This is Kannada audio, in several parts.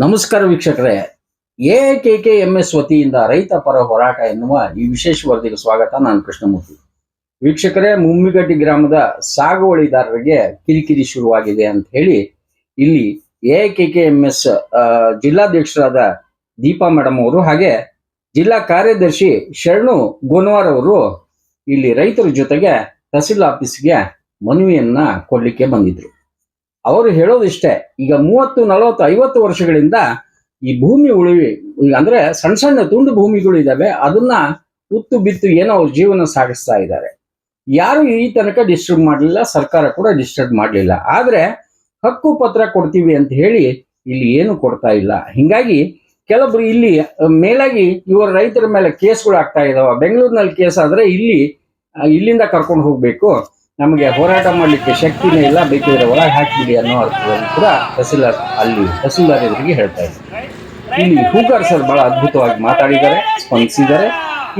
ನಮಸ್ಕಾರ ವೀಕ್ಷಕರೇ. ಎಕೆಕೆಎಂಎಸ್ ವತಿಯಿಂದ ರೈತ ಪರ ಹೋರಾಟ ಎನ್ನುವ ಈ ವಿಶೇಷ ವರದಿಗೆ ಸ್ವಾಗತ. ನಾನು ಕೃಷ್ಣಮೂರ್ತಿ. ವೀಕ್ಷಕರೇ, ಮುಮ್ಮಿಗಟ್ಟಿ ಗ್ರಾಮದ ಸಾಗುವಳಿದಾರರಿಗೆ ಕಿರಿಕಿರಿ ಶುರುವಾಗಿದೆ ಅಂತ ಹೇಳಿ ಇಲ್ಲಿ ಎಕೆಕೆಎಂಎಸ್ ಜಿಲ್ಲಾಧ್ಯಕ್ಷರಾದ ದೀಪಾ ಮೇಡಮ್ ಅವರು ಹಾಗೆ ಜಿಲ್ಲಾ ಕಾರ್ಯದರ್ಶಿ ಶರಣು ಗೋನ್ವಾರ್ ಅವರು ಇಲ್ಲಿ ರೈತರ ಜೊತೆಗೆ ತಹಸೀಲ್ ಆಫೀಸ್ಗೆ ಮನವಿಯನ್ನ ಕೊಡ್ಲಿಕ್ಕೆ ಬಂದಿದ್ರು. ಅವರು ಹೇಳೋದಿಷ್ಟೇ, ಈಗ 30, 40, 50 ವರ್ಷಗಳಿಂದ ಈ ಭೂಮಿ ಉಳಿವಿ ಅಂದ್ರೆ ಸಣ್ಣ ಸಣ್ಣ ತುಂಡು ಭೂಮಿಗಳು ಇದಾವೆ, ಅದನ್ನ ಉತ್ತು ಬಿತ್ತು ಏನೋ ಅವ್ರ ಜೀವನ ಸಾಗಿಸ್ತಾ ಇದ್ದಾರೆ. ಯಾರು ಈ ತನಕ ಡಿಸ್ಟರ್ಬ್ ಮಾಡಲಿಲ್ಲ, ಸರ್ಕಾರ ಕೂಡ ಡಿಸ್ಟರ್ಬ್ ಮಾಡಲಿಲ್ಲ. ಆದ್ರೆ ಹಕ್ಕು ಪತ್ರ ಕೊಡ್ತೀವಿ ಅಂತ ಹೇಳಿ ಇಲ್ಲಿ ಏನು ಕೊಡ್ತಾ ಇಲ್ಲ. ಹಿಂಗಾಗಿ ಕೆಲವೊಬ್ರು ಇಲ್ಲಿ ಮೇಲಾಗಿ ಇವರ ರೈತರ ಮೇಲೆ ಕೇಸ್ಗಳು ಆಗ್ತಾ ಇದಾವ. ಬೆಂಗಳೂರಿನಲ್ಲಿ ಕೇಸ್ ಆದ್ರೆ ಇಲ್ಲಿಂದ ಕರ್ಕೊಂಡು ಹೋಗ್ಬೇಕು, ನಮಗೆ ಹೋರಾಟ ಮಾಡ್ಲಿಕ್ಕೆ ಶಕ್ತಿನೇ ಇಲ್ಲ, ಬೇಕಿದ್ರೆ ಒಳಗೆ ಹಾಕಿಬಿಡಿ ಅನ್ನೋ ಅರ್ಥದಲ್ಲಿ ಕೂಡ ತಹಸೀಲ್ದಾರ್ ಎದುರಿಗೆ ಹೇಳ್ತಾ ಇದ್ದಾರೆ. ಇಲ್ಲಿ ಹೂಗಾರ್ ಸರ್ ಬಹಳ ಅದ್ಭುತವಾಗಿ ಮಾತಾಡಿದ್ದಾರೆ, ಸ್ಪಂದಿಸಿದ್ದಾರೆ.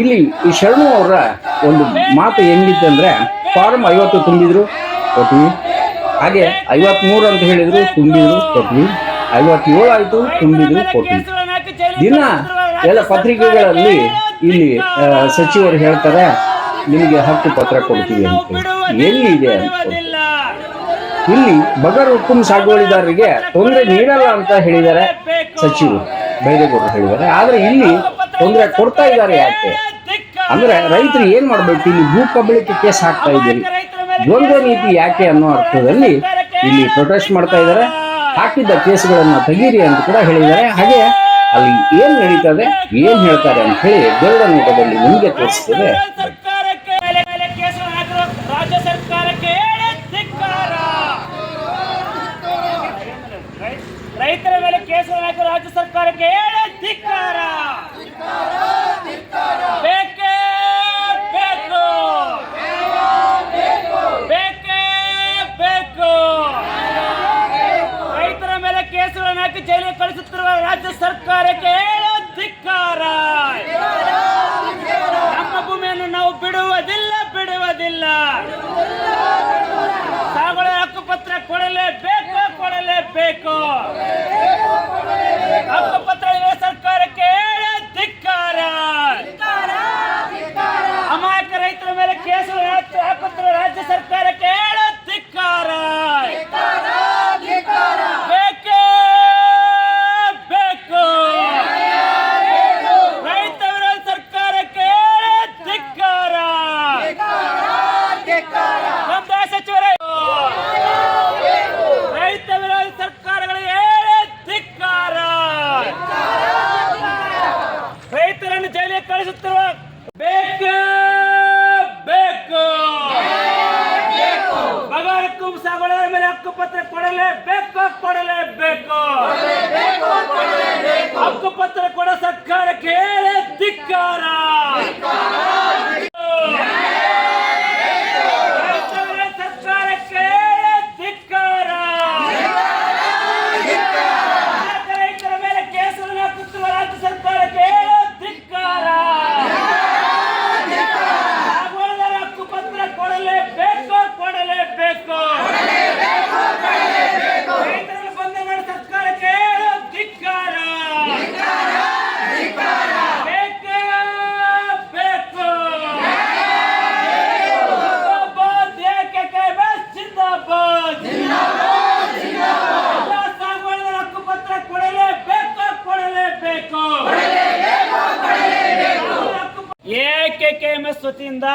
ಇಲ್ಲಿ ಈ ಶರಣು ಅವರ ಒಂದು ಮಾತು ಹೆಂಗಿತ್ತಂದ್ರೆ, ಫಾರ್ಮ್ 50 ತುಂಬಿದ್ರು ಕೊಟ್ವಿ, ಹಾಗೆ 53 ಅಂತ ಹೇಳಿದ್ರು ತುಂಬಿದ್ರು ಕೊಟ್ವಿ, 57 ಆಯ್ತು ತುಂಬಿದ್ರು ಕೊಟ್ವಿ. ದಿನ ಎಲ್ಲ ಪತ್ರಿಕೆಗಳಲ್ಲಿ ಇಲ್ಲಿ ಸಚಿವರು ಹೇಳ್ತಾರೆ ನಿಮಗೆ ಹಕ್ಕು ಪತ್ರ ಕೊಡ್ತೀವಿ ಅಂತ. ಎಲ್ಲಿದೆ ಅಂತ ಇಲ್ಲಿ ಬಗರ್ ಹುಕ್ಕುಂ ಸಾಗುವಳಿದಾರರಿಗೆ ತೊಂದರೆ ನೀಡಲ್ಲ ಅಂತ ಹೇಳಿದ್ದಾರೆ ಸಚಿವರು, ಬೈರೇಗೌಡರು ಹೇಳಿದ್ದಾರೆ. ಆದ್ರೆ ಇಲ್ಲಿ ತೊಂದರೆ ಕೊಡ್ತಾ ಇದ್ದಾರೆ. ಯಾಕೆ ಅಂದ್ರೆ ರೈತರು ಏನ್ ಮಾಡ್ಬೇಕು, ಇಲ್ಲಿ ಭೂ ಕಬಳಿಕೆ ಕೇಸ್ ಹಾಕ್ತಾ ಇದ್ದೀರಿ, ದ್ವಂದ್ವ ನೀತಿ ಯಾಕೆ ಅನ್ನೋ ಅರ್ಥದಲ್ಲಿ ಇಲ್ಲಿ ಪ್ರೊಟೆಸ್ಟ್ ಮಾಡ್ತಾ ಇದ್ದಾರೆ. ಹಾಕಿದ್ದ ಕೇಸ್ಗಳನ್ನ ತೆಗೀರಿ ಅಂತ ಕೂಡ ಹೇಳಿದ್ದಾರೆ. ಹಾಗೆ ಅಲ್ಲಿ ಏನ್ ನಡೀತದೆ, ಏನ್ ಹೇಳ್ತಾರೆ ಅಂತ ಹೇಳಿ ಗರುಡ ನೋಟದಲ್ಲಿ ನಿಮಗೆ ತೋರಿಸ್ತದೆ. ರಾಜ್ಯ ಸರ್ಕಾರಕ್ಕೆ ಧಿಕ್ಕಾರ. ರೈತರ ಮೇಲೆ ಕೇಸ್ ಹಾಕಿ ರಾಜ್ಯ ಸರ್ಕಾರಕ್ಕೆ ಧಿಕ್ಕಾರ. ಬೇಕೇ ಬೇಕು, ಬೇಕೇ ಬೇಕು. ರೈತರ ಮೇಲೆ ಕೇಸುಗಳನ್ನು ಹಾಕಿ ಜೈಲಿಗೆ ಕಳಿಸುತ್ತಿರುವ ರಾಜ್ಯ ಸರ್ಕಾರಕ್ಕೆ ಧಿಕ್ಕಾರ. ನಮ್ಮ ಭೂಮಿಯನ್ನು ನಾವು ಬಿಡುವುದಿಲ್ಲ. ಸಾಗುವಳಿ ಹಕ್ಕುಪತ್ರ ಕೊಡಲೇಬೇಕು. ಹಕ್ಕುಪತ್ರ ಸರ್ಕಾರಕ್ಕೆ ಧಿಕ್ಕಾರ. ಅಮಾಯಕ ರೈತರ ಮೇಲೆ ಕೇಸು ಹಾಕುತ್ತಿರುವ ರಾಜ್ಯ ಸರ್ಕಾರಕ್ಕೆ ಧಿಕ್ಕಾರ. ಬೇಕೇ ಬೇಕು. ರೈತ ವಿರೋಧ ಸರ್ಕಾರಕ್ಕೆ ಧಿಕ್ಕಾರ. ಕಂದಾಯ ಸಚಿವರೇ, ರೈತ ವಿರೋಧಿ ಸರ್ಕಾರಗಳಿಗೆ ಧಿಕ್ಕಾರ. ರೈತರನ್ನು ಜೈಲಿಗೆ ಕಳಿಸುತ್ತಿರುವ ಬೇಕೇ ಬೇಕು. ಬಗರ್ ಹುಕ್ಕುಂ ಸಾಗುವಳಿದಾರರ ಮೇಲೆ ಹಕ್ಕುಪತ್ರ ಕೊಡಲೇಬೇಕು. ಹಕ್ಕುಪತ್ರ ಕೊಡ ಸರ್ಕಾರಕ್ಕೆ ಧಿಕ್ಕಾರ. ಎಕೆಕೆಎಂಎಸ್ ವತಿಯಿಂದ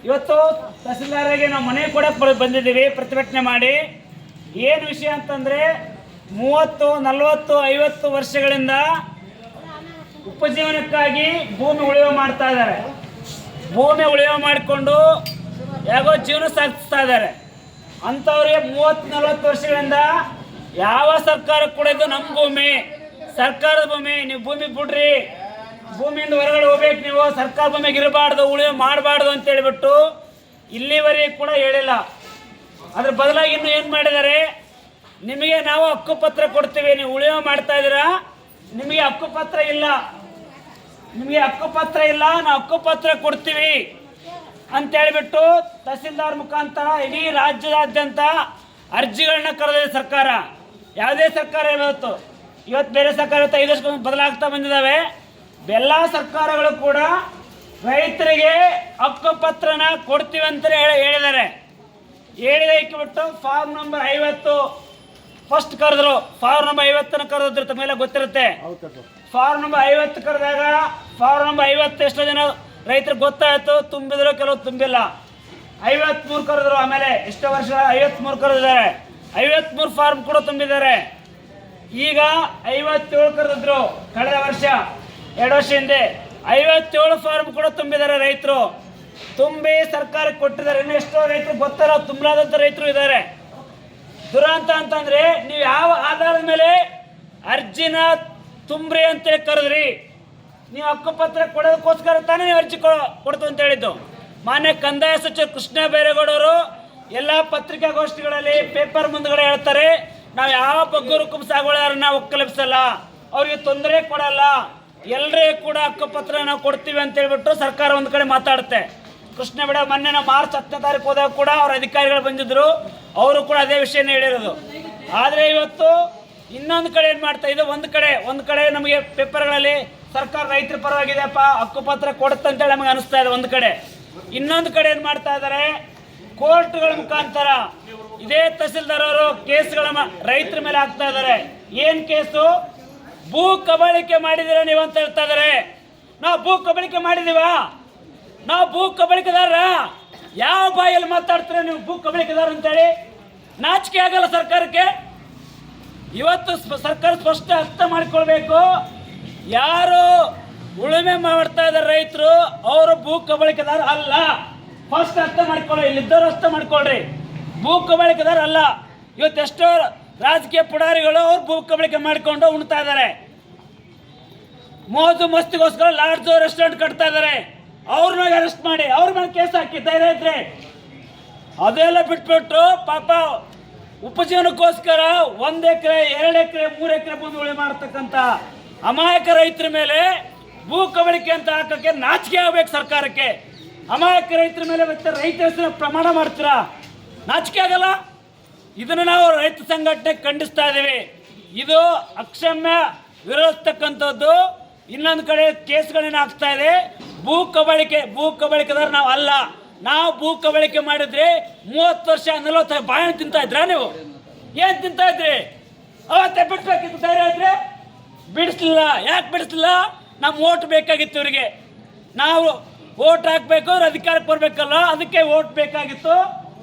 ಇವತ್ತು ತಹಸೀಲ್ದಾರರಿಗೆ ನಾವು ಮನೆ ಕೊಡಕ್ಕೆ ಬಂದಿದ್ದೀವಿ, ಪ್ರತಿಭಟನೆ ಮಾಡಿ. ಏನು ವಿಷಯ ಅಂತಂದರೆ, 30, 40, 50 ವರ್ಷಗಳಿಂದ ಉಪಜೀವನಕ್ಕಾಗಿ ಭೂಮಿ ಉಳಿವು ಮಾಡ್ತಾ ಇದ್ದಾರೆ. ಭೂಮಿ ಉಳಿವು ಮಾಡಿಕೊಂಡು ಯಾಗೋ ಜೀವನ ಸಾಗಿಸ್ತಾ ಇದ್ದಾರೆ. ಅಂಥವ್ರಿಗೆ 30, 40 ವರ್ಷಗಳಿಂದ ಯಾವ ಸರ್ಕಾರ ಕೂಡ ಇದು ನಮ್ಮ ಭೂಮಿ, ಸರ್ಕಾರದ ಭೂಮಿ, ನೀವು ಭೂಮಿ ಬಿಡ್ರಿ, ಭೂಮಿಯಿಂದ ಹೊರಗಡೆ ಹೋಗ್ಬೇಕು, ನೀವು ಸರ್ಕಾರ ಭೂಮಿಗೆ ಇರಬಾರ್ದು, ಉಳಿವು ಮಾಡಬಾರ್ದು ಅಂತ ಹೇಳಿಬಿಟ್ಟು ಇಲ್ಲಿವರೆಗೆ ಕೂಡ ಹೇಳಿಲ್ಲ. ಅದ್ರ ಬದಲಾಗಿ ಇನ್ನು ಏನು ಮಾಡಿದ್ದಾರೆ, ನಿಮಗೆ ನಾವು ಹಕ್ಕುಪತ್ರ ಕೊಡ್ತೀವಿ, ನೀವು ಉಳಿವು ಮಾಡ್ತಾ ಇದ್ದೀರಾ, ನಿಮಗೆ ಹಕ್ಕುಪತ್ರ ಇಲ್ಲ, ನಾವು ಹಕ್ಕುಪತ್ರ ಕೊಡ್ತೀವಿ ಅಂತ ಹೇಳಿಬಿಟ್ಟು ತಹಸೀಲ್ದಾರ್ ಮುಖಾಂತರ ಇಡೀ ರಾಜ್ಯದಾದ್ಯಂತ ಅರ್ಜಿಗಳನ್ನ ಕರೆದಿದೆ ಸರ್ಕಾರ. ಯಾವುದೇ ಸರ್ಕಾರ ಇವತ್ತು ಇವತ್ತು ಬೇರೆ ಸರ್ಕಾರ 5 ವರ್ಷಕ್ಕೊಮ್ಮೆ ಬದಲಾಗ್ತಾ ಬಂದಿದ್ದಾವೆ. ಎಲ್ಲ ಸರ್ಕಾರಗಳು ಕೂಡ ರೈತರಿಗೆ ಹಕ್ಕುಪತ್ರನ ಕೊಡ್ತೀವಿ ಅಂತ ಹೇಳಿದ್ದಾರೆ. ಹೇಳಿದಕ್ಕೆ ಬಿಟ್ಟು ಫಾರ್ಮ್ ನಂಬರ್ 50 ಫಸ್ಟ್ ಕರೆದ್ರು. ಫಾರ್ಮ್ ನಂಬರ್ 50 ಕರೆದ್ರು, ತಮಗೆಲ್ಲ ಗೊತ್ತಿರುತ್ತೆ. ಫಾರ್ಮ್ ನಂಬರ್ 50 ಕರೆದಾಗ ಫಾರ್ಮ್ ನಂಬರ್ 50 ಎಷ್ಟೋ ಜನ ರೈತರಿಗೆ ಗೊತ್ತಾಯ್ತು, ತುಂಬಿದ್ರು, ಕೆಲವು ತುಂಬಿಲ್ಲ. 53 ಕರೆದ್ರು. ಆಮೇಲೆ ಎಷ್ಟೋ ವರ್ಷ 53 ಕರೆದಿದ್ದಾರೆ. 53 ಫಾರ್ಮ್ ಕೂಡ ತುಂಬಿದ್ದಾರೆ. ಈಗ 57 ಕರೆದಿದ್ರು ಕಳೆದ ವರ್ಷ, 2 ವರ್ಷ ಹಿಂದೆ 57 ಫಾರ್ಮ್ ಕೂಡ ತುಂಬಿದ್ದಾರೆ ರೈತರು. ತುಂಬಿ ಸರ್ಕಾರಕ್ಕೆ ಕೊಟ್ಟಿದ್ದಾರೆ. ಇನ್ನು ಎಷ್ಟೋ ರೈತರು ಗೊತ್ತಲ್ಲ, ತುಂಬಲಾದಂಥ ರೈತರು ಇದ್ದಾರೆ. ದುರಂತ ಅಂತಂದ್ರೆ, ನೀವು ಯಾವ ಆಧಾರದ ಮೇಲೆ ಅರ್ಜಿನ ತುಂಬ್ರಿ ಅಂತೇಳಿ ಕರೆದ್ರಿ? ನೀವು ಹಕ್ಕುಪತ್ರ ಕೊಡೋದಕ್ಕೋಸ್ಕರ ತಾನೇ ನೀವು ಅರ್ಜಿ ಕೊಡ್ತು ಅಂತ ಹೇಳಿದ್ದು. ಮಾನ್ಯ ಕಂದಾಯ ಸಚಿವ ಕೃಷ್ಣ ಬೈರೇಗೌಡರು ಎಲ್ಲ ಪತ್ರಿಕಾಗೋಷ್ಠಿಗಳಲ್ಲಿ ಪೇಪರ್ ಮುಂದ್ಗಡೆ ಹೇಳ್ತಾರೆ, ನಾವು ಯಾವ ಬಗ್ಗರು ಸಾಗುವಳಿದಾರನ್ನ ಒಕ್ಕಲಿಸಲ್ಲ, ಅವ್ರಿಗೆ ತೊಂದರೆ ಕೊಡಲ್ಲ, ಎಲ್ಲರೇ ಕೂಡ ಹಕ್ಕುಪತ್ರ ನಾವು ಕೊಡ್ತೀವಿ ಅಂತ ಹೇಳ್ಬಿಟ್ಟು ಸರ್ಕಾರ ಒಂದು ಕಡೆ ಮಾತಾಡುತ್ತೆ. ಕೃಷ್ಣ ಬಿಡ ಮೊನ್ನೆ ನಾವು ಮಾರ್ಚ್ 10ನೇ ತಾರೀಕು ಹೋದಾಗ ಕೂಡ ಅವ್ರ ಅಧಿಕಾರಿಗಳು ಬಂದಿದ್ರು, ಅವರು ಕೂಡ ಅದೇ ವಿಷಯನೇ ಹೇಳಿರೋದು. ಆದರೆ ಇವತ್ತು ಇನ್ನೊಂದು ಕಡೆ ಏನು ಮಾಡ್ತಾ ಇದೆ, ಒಂದು ಕಡೆ ನಮಗೆ ಪೇಪರ್ಗಳಲ್ಲಿ ಸರ್ಕಾರ ರೈತರ ಪರವಾಗಿದೆಯಪ್ಪ, ಹಕ್ಕುಪತ್ರ ಕೊಡುತ್ತಂತೇಳಿ ನಮಗೆ ಅನಿಸ್ತಾ ಇದೆ ಒಂದು ಕಡೆ. ಇನ್ನೊಂದು ಕಡೆ ಏನು ಮಾಡ್ತಾ ಇದ್ದಾರೆ, ಕೋರ್ಟ್ಗಳ ಮುಖಾಂತರ ಇದೇ ತಹಸೀಲ್ದಾರ್ ಅವರು ಕೇಸ್ಗಳ ರೈತರ ಮೇಲೆ ಹಾಕ್ತಾ ಇದ್ದಾರೆ. ಏನು ಕೇಸು? ಭೂ ಕಬಳಿಕೆ ಮಾಡಿದಿರ ನೀವು ಅಂತ ಹೇಳ್ತಾ ಇದ್ದಾರೆ. ನಾವು ಭೂ ಕಬಳಿಕೆ ಮಾಡಿದೀವಾ? ನಾವು ಭೂ ಕಬಳಿಕೆದಾರ? ಯಾವ ಬಾಯಲ್ಲಿ ಮಾತಾಡ್ತೀರ ನೀವು ಭೂ ಕಬಳಿಕೆದಾರ ಅಂತೇಳಿ? ನಾಚಿಕೆ ಆಗಲ್ಲ ಸರ್ಕಾರಕ್ಕೆ? ಇವತ್ತು ಸರ್ಕಾರ ಸ್ಪಷ್ಟ ಅರ್ಥ ಮಾಡಿಕೊಳ್ಬೇಕು, ಯಾರು ಉಳುಮೆ ಮಾಡ್ತಾ ಇದ್ದಾರೆ ರೈತರು ಅವರು ಭೂ ಕಬಳಿಕೆದಾರ ಅಲ್ಲ. ಫಸ್ಟ್ ಅರ್ಥ ಮಾಡ್ಕೊಳ್ಳಿ, ಇಲ್ಲಿದ್ದವರು ಅರ್ಥ ಮಾಡ್ಕೊಳ್ರಿ, ಭೂ ಕಬಳಿಕೆದಾರ ಅಲ್ಲ. ಇವತ್ತೆಷ್ಟೋ ರಾಜಕೀಯ ಪುಡಾರಿಗಳು ಅವ್ರು ಭೂ ಕಬಳಿಕೆ ಮಾಡಿಕೊಂಡು ಉಣ್ತಾ ಇದ್ದಾರೆ. ಮೋಜು ಮಸ್ತಿಗೋಸ್ಕರ ಲಾಡ್ಜು ರೆಸ್ಟೋರೆಂಟ್ ಕಟ್ತಾ ಇದ್ದಾರೆ. ಅವ್ರನ್ನ ಅರೆಸ್ಟ್ ಮಾಡಿ ಅವ್ರ ಮೇಲೆ ಕೇಸ್ ಹಾಕಿ ಧೈರ್ಯ ಇದ್ರೆ. ಅದೆಲ್ಲ ಬಿಟ್ಬಿಟ್ಟು ಪಾಪ ಉಪಜೀವನಕ್ಕೋಸ್ಕರ 1 ಎಕರೆ 2 ಎಕರೆ 3 ಎಕರೆ ಭೂಮಿ ಉಳುಮೆ ಮಾಡತಕ್ಕಂಥ ಅಮಾಯಕ ರೈತರ ಮೇಲೆ ಭೂ ಕಬಳಿಕೆ ಅಂತ ಹಾಕಕ್ಕೆ ನಾಚಿಕೆ ಆಗಬೇಕು ಸರ್ಕಾರಕ್ಕೆ. ಅಮಾಯಕ ರೈತರ ಮೇಲೆ ಮತ್ತೆ ರೈತ ಹೆಸರು ಪ್ರಮಾಣ ಮಾಡ್ತೀರಾ? ನಾಚಿಕೆ ಆಗಲ್ಲ? ಇದನ್ನು ನಾವು ರೈತ ಸಂಘಟನೆ ಖಂಡಿಸ್ತಾ ಇದ್ದೀವಿ. ಇದು ಅಕ್ಷಮ್ಯ ವಿರೋಧಿಸ್ತಕ್ಕಂಥದ್ದು. ಇನ್ನೊಂದು ಕಡೆ ಕೇಸ್ಗಳೇನು ಆಗ್ತಾ ಇದೆ, ಭೂ ಕಬಳಿಕೆದಾರ ನಾವು ಅಲ್ಲ. ನಾವು ಭೂ ಕಬಳಿಕೆ ಮಾಡಿದ್ರೆ 30 ವರ್ಷ 40 ಬಾಳೆಹಣ್ಣು ತಿಂತಾ ಇದ್ರಾ? ನೀವು ಏನು ತಿಂತಾ ಇದ್ರಿ? ಅವತ್ತೇ ಬಿಡ್ಬೇಕಿತ್ತು ಧೈರ್ಯ ಇದ್ರೆ. ಬಿಡಿಸ್ಲಿಲ್ಲ. ಯಾಕೆ ಬಿಡಿಸ್ಲಿಲ್ಲ? ನಮ್ಮ ಓಟ್ ಬೇಕಾಗಿತ್ತು ಇವರಿಗೆ. ನಾವು ಓಟ್ ಹಾಕ್ಬೇಕು, ಅವ್ರು ಅಧಿಕಾರಕ್ಕೆ ಬರಬೇಕಲ್ಲ, ಅದಕ್ಕೆ ಓಟ್ ಬೇಕಾಗಿತ್ತು.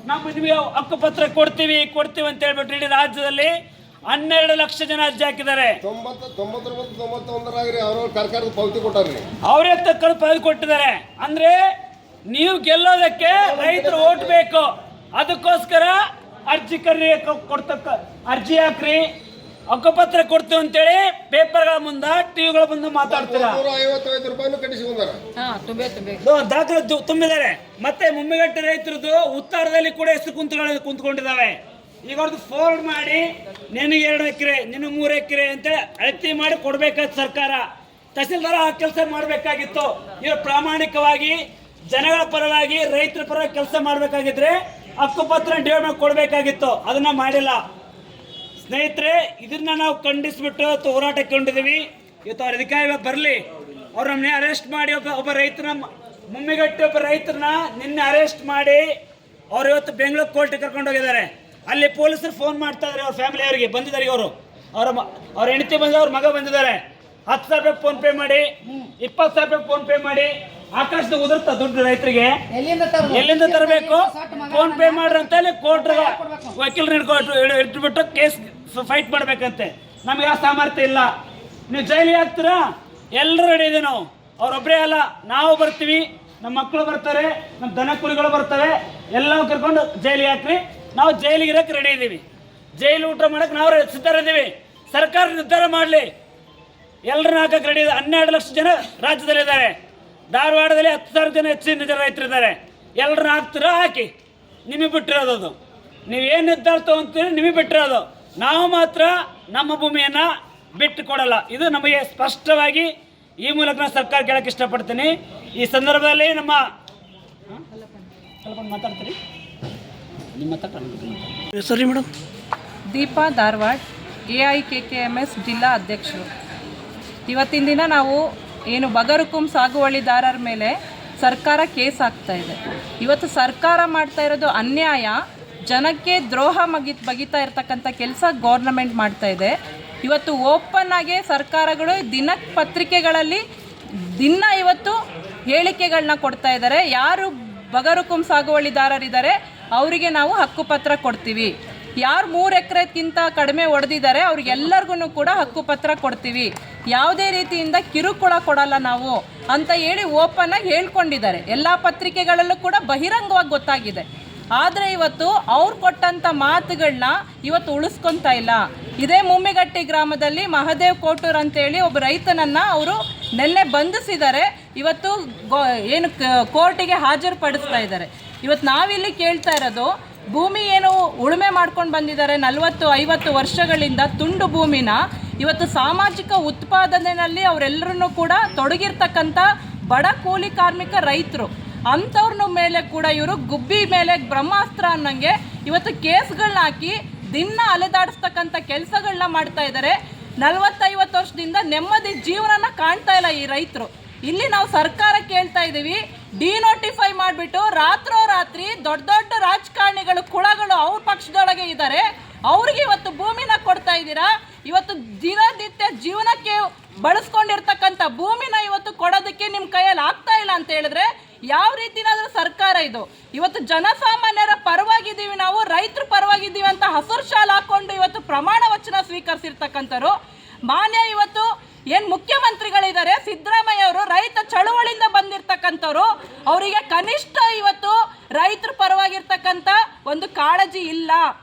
ನಮ್ಮ ನಿಮಗೆ ಹಕ್ಕುಪತ್ರ ಕೊಡ್ತೀವಿ ಅಂತ ಹೇಳ್ಬಿಟ್ಟು ಇಡೀ ರಾಜ್ಯದಲ್ಲಿ 12 ಲಕ್ಷ ಜನ ಅರ್ಜಿ ಹಾಕಿದ್ದಾರೆ. 91 ಅವರು ಸರ್ಕಾರದ ಪಾವತಿ ಕೊಟ್ಟಾರೆ, ಅವರೇ ತಕ್ಕಳು ಪಾವತಿ ಕೊಟ್ಟಿದ್ದಾರೆ. ಅಂದ್ರೆ ನೀವು ಗೆಲ್ಲೋದಕ್ಕೆ ರೈತರು ಓಟ್ ಬೇಕು, ಅದಕ್ಕೋಸ್ಕರ ಅರ್ಜಿ ಅರ್ಜಿ ಹಾಕ್ರಿ, ಹಕ್ಕುಪತ್ರ ಕೊಡ್ತೀವಿ ಅಂತೇಳಿ ಪೇಪರ್ಗಳ ಮುಂದೆ ಟಿವಿಗಳ ಮುಂದೆ ಮಾತಾಡ್ತೀರಾ. 155 ರೂಪಾಯಿನೂ ಕಟ್ಟಿಸಿಕೊಂಡಾರ, ದಾಖಲೆ ತುಂಬಿದ್ದಾರೆ. ಮತ್ತೆ ಮುಮ್ಮಿಗಟ್ಟೆ ರೈತರದ್ದು ಉತ್ತರದಲ್ಲಿ ಕೂಡ ಹೆಸರು ಕುಂತ್ಕೊಂಡಿದ್ದಾವೆ. ಈಗ ಅವ್ರದ್ದು ಫೋರ್ಡ್ ಮಾಡಿ ನಿನಗೆ 2 ಎಕರೆ ನಿನಗೆ 3 ಎಕರೆ ಅಂತ ಅಳತೆ ಮಾಡಿ ಕೊಡ್ಬೇಕಾಯ್ತು ಸರ್ಕಾರ. ತಹಸೀಲ್ದಾರ ಆ ಕೆಲಸ ಮಾಡಬೇಕಾಗಿತ್ತು. ಇವರು ಪ್ರಾಮಾಣಿಕವಾಗಿ ಜನಗಳ ಪರವಾಗಿ ರೈತರ ಪರವಾಗಿ ಕೆಲಸ ಮಾಡಬೇಕಾಗಿದ್ರೆ ಹಕ್ಕುಪತ್ರ ಡಿವೈಡ್ ಕೊಡಬೇಕಾಗಿತ್ತು. ಅದನ್ನ ಮಾಡಿಲ್ಲ. ಸ್ನೇಹಿತರೆ, ಇದನ್ನ ನಾವು ಖಂಡಿಸ್ಬಿಟ್ಟು ಹೋರಾಟಕ್ಕೆ ಕೊಂಡಿದ್ದೀವಿ. ಇವತ್ತು ಅವ್ರ ಅಧಿಕಾರಿ ಬರಲಿ, ಅವ್ರ ನಮ್ಮನ್ನೇ ಅರೆಸ್ಟ್ ಮಾಡಿ ಒಬ್ಬ ರೈತನ ಮುಮ್ಮಿಗಟ್ಟೆ ಒಬ್ಬ ರೈತರನ್ನ ನಿನ್ನೆ ಅರೆಸ್ಟ್ ಮಾಡಿ ಅವ್ರು ಇವತ್ತು ಬೆಂಗಳೂರು ಕೋರ್ಟಿಗೆ ಕರ್ಕೊಂಡು ಹೋಗಿದ್ದಾರೆ. ಅಲ್ಲಿ ಪೊಲೀಸರು ಫೋನ್ ಮಾಡ್ತಾ ಇದ್ದಾರೆ ಅವ್ರ ಫ್ಯಾಮಿಲಿಯವರಿಗೆ. ಬಂದಿದ್ದಾರೆ ಇವರು, ಅವ್ರ ಹೆಂಡತಿ ಬಂದ, ಅವ್ರ ಮಗ ಬಂದಿದ್ದಾರೆ. 10,000 ರೂಪಾಯಿ ಫೋನ್ ಪೇ ಮಾಡಿ, 20,000 ರೂಪಾಯಿ ಫೋನ್ ಪೇ ಮಾಡಿ. ಆಕಾಶದ ಉದುರ್ತಾ ದುಡ್ಡು ರೈತರಿಗೆ ಎಲ್ಲಿಂದ ತರಬೇಕು? ಫೋನ್ ಪೇ ಮಾಡ್ರಿ ಅಂತ ಹೇಳಿ ಕೋರ್ಟ್ ವಕೀಲರು ಇಟ್ಬಿಟ್ಟು ಕೇಸ್ ಫೈಟ್ ಮಾಡ್ಬೇಕಂತೆ. ನಮಗೆ ಆ ಸಾಮರ್ಥ್ಯ ಇಲ್ಲ. ನೀವು ಜೈಲಿಗೆ ಹಾಕ್ತೀರಾ? ಎಲ್ಲರೂ ರೆಡಿ ಇದೆ. ನಾವು ಅವ್ರೊಬ್ಬರೇ ಅಲ್ಲ, ನಾವು ಬರ್ತೀವಿ, ನಮ್ಮ ಮಕ್ಕಳು ಬರ್ತಾರೆ, ನಮ್ಮ ದನ ಕುರಿಗಳು ಬರ್ತವೆ, ಎಲ್ಲ ಕರ್ಕೊಂಡು ಜೈಲಿಗೆ ಹಾಕ್ರಿ. ನಾವು ಜೈಲಿಗೆ ಇರೋಕೆ ರೆಡಿ ಇದ್ದೀವಿ. ಜೈಲು ಊಟ ಮಾಡಕ್ಕೆ ನಾವು ಸಿದ್ಧರಿದ್ದೀವಿ. ಸರ್ಕಾರ ನಿರ್ಧಾರ ಮಾಡಲಿ, ಎಲ್ಲರನ್ನ ಹಾಕಕ್ಕೆ ರೆಡಿ ಇದೆ. 12 ಲಕ್ಷ ಜನ ರಾಜ್ಯದಲ್ಲಿದ್ದಾರೆ. ಧಾರವಾಡದಲ್ಲಿ 10,000 ಜನ ಹೆಚ್ಚಿನ ಜನ ರೈತರಿದ್ದಾರೆ. ಎಲ್ಲರನ್ನ ಹಾಕ್ತೀರಾ? ಹಾಕಿ. ನಿಮಗೆ ಬಿಟ್ಟಿರೋದು ಅದು. ನೀವೇನು ನಿರ್ಧಾರ ತಗೊಂತೀರಿ ನಿಮಗೆ ಬಿಟ್ಟಿರೋದು. ನಾವು ಮಾತ್ರ ನಮ್ಮ ಭೂಮಿಯನ್ನು ಬಿಟ್ಟು ಕೊಡಲ್ಲ. ಇದು ನಮಗೆ ಸ್ಪಷ್ಟವಾಗಿ ಈ ಮೂಲಕ ನಾನು ಸರ್ಕಾರ ಕೇಳಕ್ಕೆ ಇಷ್ಟಪಡ್ತೀನಿ. ಈ ಸಂದರ್ಭದಲ್ಲಿ ನಮ್ಮ ಮಾತಾಡ್ತೀರಿ ನಿಮ್ಮ ಸರಿ ಮೇಡಮ್. ದೀಪಾ ಧಾರವಾಡ. AIKKMS ಜಿಲ್ಲಾ ಅಧ್ಯಕ್ಷರು. ಇವತ್ತಿನ ದಿನ ನಾವು ಏನು ಬಗರುಕುಂ ಸಾಗುವಳಿದಾರರ ಮೇಲೆ ಸರ್ಕಾರ ಕೇಸ್ ಹಾಕ್ತಾ ಇದೆ. ಇವತ್ತು ಸರ್ಕಾರ ಮಾಡ್ತಾ ಇರೋದು ಅನ್ಯಾಯ, ಜನಕ್ಕೆ ದ್ರೋಹ ಬಗಿತಾ ಇರ್ತಕ್ಕಂಥ ಕೆಲಸ ಗೌರ್ನಮೆಂಟ್ ಮಾಡ್ತಾ ಇದೆ. ಇವತ್ತು ಓಪನ್ ಆಗಿ ಸರ್ಕಾರಗಳು ದಿನಪತ್ರಿಕೆಗಳಲ್ಲಿ ಇವತ್ತು ಹೇಳಿಕೆಗಳನ್ನ ಕೊಡ್ತಾ ಇದ್ದಾರೆ. ಯಾರು ಬಗರುಕುಂ ಸಾಗುವಳಿದಾರರಿದ್ದಾರೆ ಅವರಿಗೆ ನಾವು ಹಕ್ಕುಪತ್ರ ಕೊಡ್ತೀವಿ, ಯಾರು 3 ಎಕರೆಗಿಂತ ಕಡಿಮೆ ಹೊಡೆದಿದ್ದಾರೆ ಅವ್ರಿಗೆಲ್ಲರಿಗೂ ಕೂಡ ಹಕ್ಕುಪತ್ರ ಕೊಡ್ತೀವಿ, ಯಾವುದೇ ರೀತಿಯಿಂದ ಕಿರುಕುಳ ಕೊಡಲ್ಲ ನಾವು ಅಂತ ಹೇಳಿ ಓಪನ್ ಆಗಿ ಹೇಳ್ಕೊಂಡಿದ್ದಾರೆ. ಎಲ್ಲ ಪತ್ರಿಕೆಗಳಲ್ಲೂ ಕೂಡ ಬಹಿರಂಗವಾಗಿ ಗೊತ್ತಾಗಿದೆ. ಆದರೆ ಇವತ್ತು ಅವ್ರು ಕೊಟ್ಟಂಥ ಮಾತುಗಳನ್ನ ಇವತ್ತು ಉಳಿಸ್ಕೊತಾ ಇಲ್ಲ. ಇದೇ ಮುಮ್ಮಿಗಟ್ಟಿ ಗ್ರಾಮದಲ್ಲಿ ಮಹದೇವ್ ಕೋಟೂರ್ ಅಂತೇಳಿ ಒಬ್ಬ ರೈತನನ್ನು ಅವರು ನೆನ್ನೆ ಬಂಧಿಸಿದ್ದಾರೆ. ಇವತ್ತು ಏನು ಕೋರ್ಟಿಗೆ ಹಾಜರುಪಡಿಸ್ತಾ ಇದ್ದಾರೆ. ಇವತ್ತು ನಾವಿಲ್ಲಿ ಕೇಳ್ತಾ ಇರೋದು, ಭೂಮಿ ಏನು ಉಳುಮೆ ಮಾಡ್ಕೊಂಡು ಬಂದಿದ್ದಾರೆ 40-50 ವರ್ಷಗಳಿಂದ ತುಂಡು ಭೂಮಿನ ಇವತ್ತು ಸಾಮಾಜಿಕ ಉತ್ಪಾದನೆಯಲ್ಲಿ ಅವರೆಲ್ಲರನ್ನೂ ಕೂಡ ತೊಡಗಿರ್ತಕ್ಕಂಥ ಬಡ ಕೂಲಿ ಕಾರ್ಮಿಕ ರೈತರು, ಅಂಥವ್ರ ಮೇಲೆ ಕೂಡ ಇವರು ಗುಬ್ಬಿ ಮೇಲೆ ಬ್ರಹ್ಮಾಸ್ತ್ರ ಅನ್ನಂಗೆ ಇವತ್ತು ಕೇಸ್ಗಳನ್ನ ಹಾಕಿ ದಿನ ಅಲೆದಾಡಿಸ್ತಕ್ಕಂಥ ಕೆಲಸಗಳನ್ನ ಮಾಡ್ತಾ ಇದ್ದಾರೆ. 40-50 ವರ್ಷದಿಂದ ನೆಮ್ಮದಿ ಜೀವನನ ಕಾಣ್ತಾ ಇಲ್ಲ ಈ ರೈತರು. ಇಲ್ಲಿ ನಾವು ಸರ್ಕಾರ ಕೇಳ್ತಾ ಇದ್ದೀವಿ, ಡಿನೋಟಿಫೈ ಮಾಡಿಬಿಟ್ಟು ರಾತ್ರೋರಾತ್ರಿ ದೊಡ್ಡ ದೊಡ್ಡ ರಾಜಕಾರಣಿಗಳು ಕುಳಗಳು ಅವ್ರ ಪಕ್ಷದೊಳಗೆ ಇದ್ದಾರೆ, ಅವ್ರಿಗೆ ಇವತ್ತು ಭೂಮಿನ ಕೊಡ್ತಾ ಇದ್ದೀರಾ. ಇವತ್ತು ದಿನನಿತ್ಯ ಜೀವನಕ್ಕೆ ಬಳಸ್ಕೊಂಡಿರ್ತಕ್ಕಂಥ ಭೂಮಿನ ಇವತ್ತು ಕೊಡೋದಕ್ಕೆ ನಿಮ್ಮ ಕೈಯಲ್ಲಿ ಆಗ್ತಾ ಇಲ್ಲ ಅಂತ ಹೇಳಿದ್ರೆ ಯಾವ ರೀತಿನಾದ್ರೂ ಸರ್ಕಾರ ಇದು? ಇವತ್ತು ಜನಸಾಮಾನ್ಯರ ಪರವಾಗಿದ್ದೀವಿ, ನಾವು ರೈತರ ಪರವಾಗಿದ್ದೀವಿ ಅಂತ ಹಸಿರು ಶಾಲ್ ಹಾಕೊಂಡು ಇವತ್ತು ಪ್ರಮಾಣ ವಚನ ಸ್ವೀಕರಿಸಿರ್ತಕ್ಕಂಥವ್ರು. ಮಾನ್ಯ ಇವತ್ತು ಏನು ಮುಖ್ಯಮಂತ್ರಿಗಳಿದ್ದಾರೆ ಸಿದ್ದರಾಮಯ್ಯ ಅವರು, ರೈತ ಚಳುವಳಿಯಿಂದ ಬಂದಿರತಕ್ಕಂಥವ್ರು, ಅವರಿಗೆ ಕನಿಷ್ಠ ಇವತ್ತು ರೈತರ ಪರವಾಗಿರ್ತಕ್ಕಂಥ ಒಂದು ಕಾಳಜಿ ಇಲ್ಲ.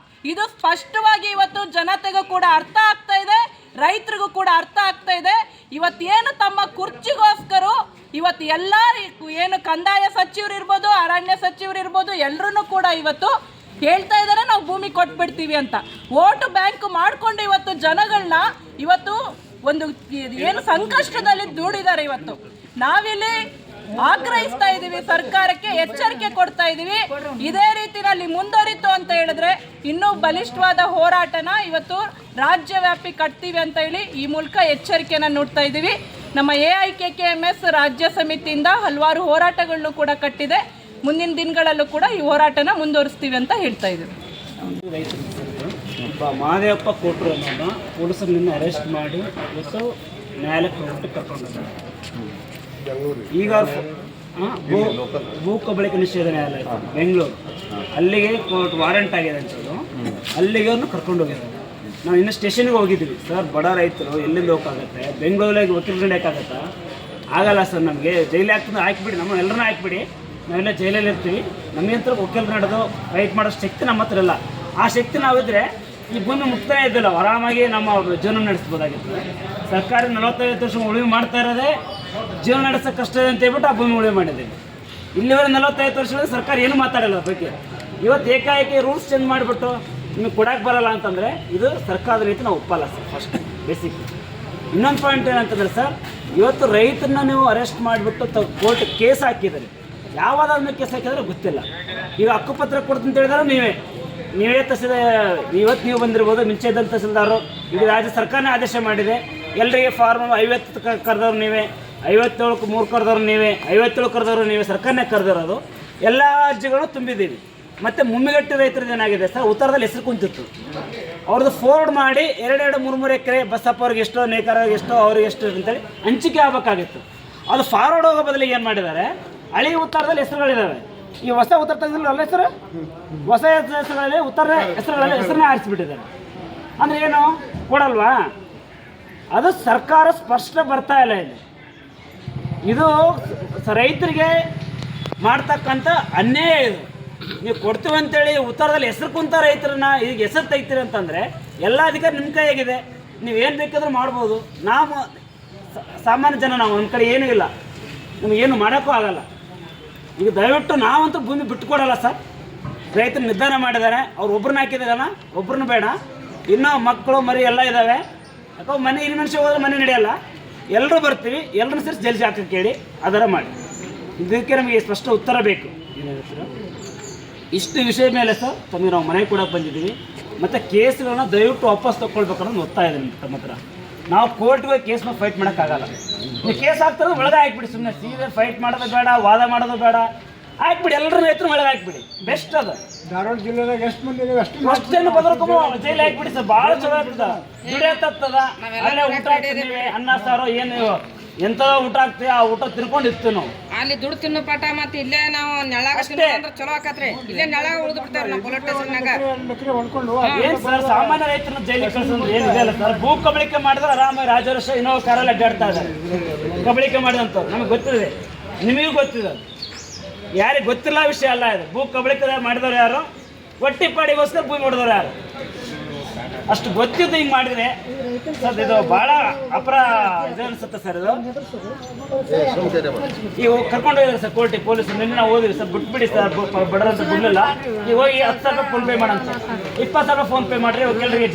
ಇದು ಸ್ಪಷ್ಟವಾಗಿ ಇವತ್ತು ಜನತೆಗೂ ಕೂಡ ಅರ್ಥ ಆಗ್ತಾ ಇದೆ, ರೈತರಿಗೂ ಕೂಡ ಅರ್ಥ ಆಗ್ತಾ ಇದೆ. ಇವತ್ತೇನು ತಮ್ಮ ಕುರ್ಚಿಗೋಸ್ಕರ ಇವತ್ತು ಎಲ್ಲ ಏನು ಕಂದಾಯ ಸಚಿವರು ಇರ್ಬೋದು, ಅರಣ್ಯ ಸಚಿವರು ಇರ್ಬೋದು, ಎಲ್ಲರೂ ಕೂಡ ಇವತ್ತು ಹೇಳ್ತಾ ಇದ್ದಾರೆ ನಾವು ಭೂಮಿ ಕೊಟ್ಬಿಡ್ತೀವಿ ಅಂತ. ವೋಟ್ ಬ್ಯಾಂಕ್ ಮಾಡಿಕೊಂಡು ಇವತ್ತು ಜನಗಳನ್ನ ಇವತ್ತು ಒಂದು ಏನು ಸಂಕಷ್ಟದಲ್ಲಿ ದೂಡಿದ್ದಾರೆ. ಇವತ್ತು ನಾವಿಲ್ಲಿ ಆಗ್ರಹಿಸ್ತಾ ಇದ್ದೀವಿ, ಸರ್ಕಾರಕ್ಕೆ ಎಚ್ಚರಿಕೆ ಕೊಡ್ತಾ ಇದ್ದೀವಿ. ಇದೇ ರೀತಿಯಲ್ಲಿ ಮುಂದುವರಿತು ಅಂತ ಹೇಳಿದ್ರೆ ಇನ್ನೂ ಬಲಿಷ್ಠವಾದ ಹೋರಾಟನ ಇವತ್ತು ರಾಜ್ಯವ್ಯಾಪಿ ಕಟ್ತೀವಿ ಅಂತ ಹೇಳಿ ಈ ಮೂಲಕ ಎಚ್ಚರಿಕೆನ ನೀಡ್ತಾ ಇದ್ದೀವಿ. ನಮ್ಮ AIKKMS ರಾಜ್ಯ ಸಮಿತಿಯಿಂದ ಹಲವಾರು ಹೋರಾಟಗಳನ್ನು ಕೂಡ ಕಟ್ಟಿದೆ. ಮುಂದಿನ ದಿನಗಳಲ್ಲೂ ಕೂಡ ಈ ಹೋರಾಟನ ಮುಂದುವರಿಸ್ತೀವಿ ಅಂತ ಹೇಳ್ತಾ ಇದ್ದೀವಿ. ಮಹದೇವಪ್ಪ ಕೋಟ್ರು ಅನ್ನೋದು ಪೊಲೀಸರನ್ನ ಅರೆಸ್ಟ್ ಮಾಡಿ ಇವತ್ತು ನ್ಯಾಯಾಲಯಕ್ಕೆ ಕರ್ಕೊಂಡು ಈಗ ಭೂ ಕಬಳಿಕೆ ನಿಷೇಧ ನ್ಯಾಯಾಲಯ ಬೆಂಗಳೂರು, ಅಲ್ಲಿಗೆ ಕೋರ್ಟ್ ವಾರೆಂಟ್ ಆಗಿದೆ ಅಂತದ್ದು, ಅಲ್ಲಿಗೆ ಅವ್ರನ್ನ ಕರ್ಕೊಂಡು ಹೋಗಿದ್ದಾರೆ. ನಾವು ಇನ್ನು ಸ್ಟೇಷನ್ಗೆ ಹೋಗಿದ್ದೀವಿ. ಸರ್, ಬಡ ರೈತರು ಎಲ್ಲಿಂದ ಹೋಗೋಕ್ಕಾಗತ್ತೆ? ಬೆಂಗಳೂರಲ್ಲಿ ವಕೀಲರು ನಡೆಯೋಕ್ಕಾಗತ್ತಾ? ಆಗಲ್ಲ ಸರ್, ನಮಗೆ ಜೈಲಿಗೆ ಹಾಕಿಬಿಡಿ, ನಮ್ಮ ಎಲ್ಲರನ್ನ ಹಾಕಿಬಿಡಿ, ನಾವೆಲ್ಲ ಜೈಲಲ್ಲಿ ಇರ್ತೀವಿ, ನಮಗಂತ ವಕೀಲರು ನಡೆದು ಫೈಟ್ ಮಾಡೋ ಶಕ್ತಿ ನಮ್ಮ ಹತ್ರ ಇಲ್ಲ. ಆ ಶಕ್ತಿ ನಾವಿದ್ರೆ ಈ ಭೂಮಿ ಮುಕ್ತಾಯ ಇದ್ದಿಲ್ಲ, ಆರಾಮಾಗಿ ನಮ್ಮ ಜೀವನ ನಡೆಸ್ಬೋದಾಗಿತ್ತು. ಸರ್ಕಾರ 45 ವರ್ಷ ಉಳುಮೆ ಮಾಡ್ತಾ ಇರೋದೇ ಜೀವನ ನಡೆಸೋಕೆ ಕಷ್ಟ ಇದೆ ಅಂತ ಹೇಳ್ಬಿಟ್ಟು ಆ ಭೂಮಿ ಉಳುಮೆ ಮಾಡಿದ್ದೀವಿ. ಇಲ್ಲಿವರೆ 45 ವರ್ಷದಿಂದ ಸರ್ಕಾರ ಏನು ಮಾತಾಡಲ್ಲ ಬಗ್ಗೆ. ಇವತ್ತು ಏಕಾಏಕಿ ರೂಲ್ಸ್ ಚೇಂಜ್ ಮಾಡಿಬಿಟ್ಟು ನಿಮಗೆ ಕೊಡೋಕ್ಕೆ ಬರಲ್ಲ ಅಂತಂದರೆ ಇದು ಸರ್ಕಾರದ ರೀತಿ ನಾವು ಒಪ್ಪಲ್ಲ ಸರ್. ಫಸ್ಟ್ ಬೇಸಿಕ್ ಇನ್ನೊಂದು ಪಾಯಿಂಟ್ ಏನಂತಂದರೆ ಸರ್, ಇವತ್ತು ರೈತರನ್ನ ನೀವು ಅರೆಸ್ಟ್ ಮಾಡಿಬಿಟ್ಟು ಕೋರ್ಟ್ ಕೇಸ್ ಹಾಕಿದ್ದಾರೆ. ಯಾವಾದ್ಮೇಲೆ ಕೇಸ್ ಹಾಕಿದ್ರೆ ಗೊತ್ತಿಲ್ಲ. ಈಗ ಹಕ್ಕುಪತ್ರ ಕೊಡ್ತಂತ ಹೇಳಿದ್ರೆ ನೀವೇ ಇವತ್ತು ನೀವು ಬಂದಿರ್ಬೋದು, ಮುಂಚೆ ಇದ್ದಂಥ ತಹಸೀಲ್ದಾರರು, ಇದು ರಾಜ್ಯ ಸರ್ಕಾರನೇ ಆದೇಶ ಮಾಡಿದೆ. ಎಲ್ಲರಿಗೆ ಫಾರ್ಮ್ 50 ಕರೆದವ್ರು ನೀವೇ, 57ಕ್ಕೆ 3 ಕರೆದವ್ರು ನೀವೇ, 57 ಕರೆದವ್ರು ನೀವೇ, ಸರ್ಕಾರನೇ ಕರೆದಿರೋದು. ಎಲ್ಲ ಅರ್ಜಿಗಳು ತುಂಬಿದ್ದೀವಿ. ಮತ್ತು ಮುಮ್ಮಿಗಟ್ಟಿ ರೈತರದ್ದು ಏನಾಗಿದೆ ಸರ್, ಉತ್ತರದಲ್ಲಿ ಹೆಸರು ಕುಂತಿತ್ತು, ಅವ್ರದ್ದು ಫೋರ್ಡ್ ಮಾಡಿ 2-3 ಎಕರೆ ಬಸಪ್ಪ ಅವ್ರಿಗೆ ಎಷ್ಟೋ, ನೇಕಾರರಿಗೆ ಎಷ್ಟೋ, ಅವ್ರಿಗೆ ಎಷ್ಟು ಅಂತೇಳಿ ಹಂಚಿಕೆ ಆಗಬೇಕಾಗಿತ್ತು. ಅದು ಫಾರ್ವರ್ಡ್ ಹೋಗೋ ಬದಲಿಗೆ ಏನು ಮಾಡಿದ್ದಾರೆ, ಹಳಿ ಉತ್ತರದಲ್ಲಿ ಹೆಸರುಗಳಿದ್ದಾವೆ. ಈ ಹೊಸ ಉತ್ತರ ತೆಗೆದಿಲ್ಲ ಅಲ್ಲ ಹೆಸರು, ಹೊಸ ಹೆಸರುಗಳಲ್ಲಿ ಉತ್ತರ ಹೆಸರುಗಳಲ್ಲಿ ಹೆಸರನ್ನ ಆರಿಸಿಬಿಟ್ಟಿದ್ದಾರೆ. ಅಂದರೆ ಏನು ಕೊಡಲ್ವಾ? ಅದು ಸರ್ಕಾರ ಸ್ಪಷ್ಟ ಬರ್ತಾ ಇಲ್ಲ ಇಲ್ಲಿ. ಇದು ರೈತರಿಗೆ ಮಾಡ್ತಕ್ಕಂಥ ಅನ್ಯಾಯ. ಇದು ನೀವು ಕೊಡ್ತೀವಿ ಅಂತೇಳಿ ಉತ್ತರದಲ್ಲಿ ಹೆಸರು ಕುಂತ ರೈತರನ್ನ ಈಗ ಹೆಸರು ತೆಗಿತೀರಿ ಅಂತಂದರೆ ಎಲ್ಲ ಅಧಿಕಾರ ನಿಮ್ಮ ಕೈಯಾಗಿದೆ, ನೀವೇನು ಬೇಕಾದರೂ ಮಾಡ್ಬೋದು. ನಾವು ಸಾಮಾನ್ಯ ಜನ, ನಾವು ನಮ್ಮ ಕಡೆ ಏನೂ ಇಲ್ಲ, ನಮಗೇನು ಮಾಡೋಕ್ಕೂ ಆಗಲ್ಲ. ಈಗ ದಯವಿಟ್ಟು ನಾವಂತೂ ಭೂಮಿ ಬಿಟ್ಟುಕೊಡಲ್ಲ ಸರ್. ರೈತರು ನಿರ್ಧಾರ ಮಾಡಿದ್ದಾರೆ, ಅವ್ರು ಒಬ್ರನ್ನ ಹಾಕಿದಾರಲ್ಲ, ಒಬ್ರನ್ನ ಬೇಡ, ಇನ್ನೂ ಮಕ್ಕಳು ಮರಿ ಎಲ್ಲ ಇದ್ದಾವೆ. ಯಾಕೋ ಮನೆ ಇಲ್ಲಿ ಮನುಷ್ಯ ಹೋದ್ರೆ ಮನೆ ನಡೆಯಲ್ಲ, ಎಲ್ಲರೂ ಬರ್ತೀವಿ, ಎಲ್ಲರೂ ಸೇರಿಸಿ ಜಲ್ದಿ ಹಾಕಕ್ಕೆ ಕೇಳಿ ಅದರ ಮಾಡಿ. ಇದಕ್ಕೆ ನಮಗೆ ಸ್ಪಷ್ಟ ಉತ್ತರ ಬೇಕು. ಏನು ಹೇಳ್ತೀರಾ? ಇಷ್ಟು ವಿಷಯ ಮೇಲೆ ಸರ್ ತಮಗೆ ನಾವು ಮನೆಗೆ ಕೂಡ ಬಂದಿದ್ದೀವಿ ಮತ್ತು ಕೇಸ್ಗಳನ್ನ ದಯವಿಟ್ಟು ವಾಪಸ್ ತೊಗೊಳ್ಬೇಕನ್ನೋದು ಒತ್ತಾಯ ಇದೆ ತಮ್ಮ ಹತ್ರ. ನಾವು ಕೋರ್ಟ್ಗೆ ಕೇಸ್ ಮೇಲೆ ಫೈಟ್ ಮಾಡೋಕ್ಕಾಗಲ್ಲ. ನೀವು ಕೇಸ್ ಹಾಕ್ತಾರೆ ಒಳಗೆ ಹಾಕ್ಬಿಡಿ, ಸುಮ್ಮನೆ ಸೀದಾ ಫೈಟ್ ಮಾಡೋದು ಬೇಡ, ವಾದ ಮಾಡೋದು ಬೇಡ, ಹಾಕ್ಬಿಡಿ, ಎಲ್ಲರ ರೈತರು ಒಳಗೆ ಹಾಕ್ಬಿಡಿ, ಬೆಸ್ಟ್ ಅದು. ಧಾರವಾಡ ಜಿಲ್ಲೆದಾಗ ಎಷ್ಟು ಮಂದಿ ಅಷ್ಟೇನು ಬದರ್ಕೊಬೋ ಜೈಲು ಹಾಕ್ಬಿಡಿ ಸರ್, ಭಾಳ ಚಲೋ ಆಗ್ತದ, ದುಡಿಯತ್ತದ, ಅಲ್ಲೇ ಊಟ ಹಾಕ್ತೀವಿ, ಅನ್ನ ಸಾರು ಏನು ಎಂತ ಊಟ ಆಗ್ತೀವಿ ಆ ಊಟ ತಿನ್ಕೊಂಡು ಇರ್ತೀವಿ ನಾವು. ಅಲ್ಲಿ ದುಡ್ಡು ತಿನ್ನೋ ಪಾಠ ಮತ್ತೆ ಇಲ್ಲೇ ನಾವು ನೆಳಾಗ ಅಂದ್ರೆ ಚಲೋ ಆಕತ್ರಿ, ಇಲ್ಲೇ ನೆಳಾಗ ಉಳಿದು ಬಿಡ್ತಾರ ನಾವು ಪೊಲೀಸ್ ಸ್ಟೇಷನ್ನಾಗ. ಹೊಂದ್ಕೊಂಡು ಏನ್ ಸರ್ ಸಾಮಾನ್ಯ ರೈತರನ್ನ ಜೈಲಿಗೆ ಕಳ್ಸೋದು ಏನಿದೆ ಅಲ್ಲ ಸರ್. ಭೂ ಕಬಳಿಕೆ ಮಾಡಿದ್ರೆ ಆರಾಮಾಗಿ ರಾಜವರ್ಷ ಇನ್ನೋ ಕಾರಲ್ಲಿ ಅಡ್ಡಾಡ್ತಾ ಇದ್ದಾರೆ ಕಬಳಿಕೆ ಮಾಡಿದಂಥವ್ರು. ನಮಗೆ ಗೊತ್ತಿದೆ, ನಿಮಗೂ ಗೊತ್ತಿದೆ, ಯಾರಿಗೆ ಗೊತ್ತಿಲ್ಲ ವಿಷಯ ಅಲ್ಲ ಇದು. ಭೂ ಕಬಳಿಕೆ ಮಾಡಿದವ್ರು ಯಾರು, ಒಟ್ಟಿ ಪಾಡಿಗೋಸ್ಕರ ಭೂಮಿ ಹೊಡೆದವ್ರು ಯಾರು, ಅಷ್ಟು ಗೊತ್ತಿದ್ದು ಹಿಂಗೆ ಮಾಡಿದ್ರೆ ಸರ್ ಇದು ಭಾಳ ಇದು ಅನಿಸುತ್ತೆ ಸರ್. ಇದು ಈಗ ಕರ್ಕೊಂಡು ಹೋಗಿದ್ದಾರೆ ಸರ್ ಕೋರ್ಟಿಗೆ ಪೊಲೀಸರು, ನಿನ್ನೆ ನಾವು ಹೋದಿವಿ ಸರ್, ಬಿಟ್ಬಿಡಿ ಸರ್ ಬಡರಂತ ಬಿಡಲಿಲ್ಲ. ಈಗ ಹೋಗಿ 10,000 ರೂಪಾಯಿ ಫೋನ್ ಪೇ ಮಾಡೋಣ ಸರ್, 20,000 ರೂಪಾಯಿ ಫೋನ್ ಪೇ ಮಾಡಿರಿ, ವಕೀಲರಿಗೆ